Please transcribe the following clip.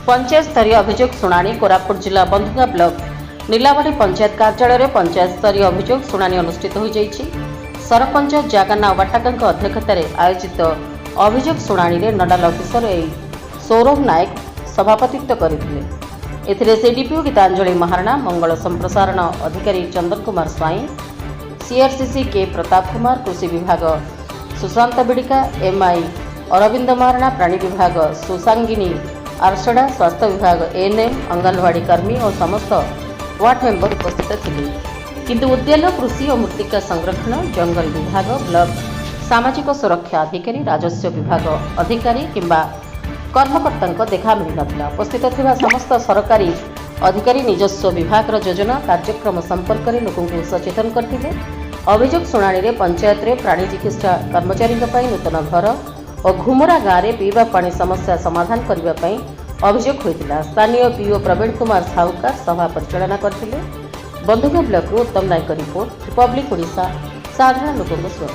पंचायत स्तरीय अभियोग शुणाणी कोरापुट जिला बंधुगा ब्लॉक नीलावाड़ी पंचायत कार्यालय में पंचायत स्तरीय अभियोग शुणाणी अनुष्ठित हो जाइछि। सरपंच जागन्ना वाटाकांक अध्यक्षतार आयोजित अभियोग शुणाणी रे नोडाल अफिसर सौरभ नायक सभापतित्व करथिले। एथिरे सीडीपीओ गीतांजलि महाराणा, मंगल संप्रसारण अधिकारी चंदन कुमार स्वाई, सीआरसीसी के प्रताप कुमार, कृषि विभाग सुशांत बिड़िका, एमआई अरविंद महाराणा, प्राणी विभाग सुशांगिनी आरसड़ा, स्वास्थ्य विभाग एएनएम, अंगनवाड़ी कर्मी और समस्त वार्ड मेंबर उपस्थित थे। किंतु उद्यान, कृषि और मृत्तिका संरक्षण, जंगल विभाग, ब्लॉक सामाजिक सुरक्षा अधिकारी, राजस्व विभाग अधिकारी किंबा कर्मकर्ता देखा मिल नथिला। उपस्थित थिबा समस्त सरकारी अधिकारी निजस्व विभाग योजना कार्यक्रम संपर्क में लोक सचेतन करथिले। अभियोग शुणाणी रे पंचायत रे प्राणी चिकित्सा कर्मचारी नूतन घर और घुमरा गाँव में पीवा पानी समस्या समाधान करने अभियोग होता। स्थानीय पीओ प्रवीण कुमार साहुकार सभा परिचालना करथिले। बंधुगा ब्लॉक उत्तम नायक रिपोर्ट, रिपब्लिक ओडिशा, साधारण लोकों स्वर।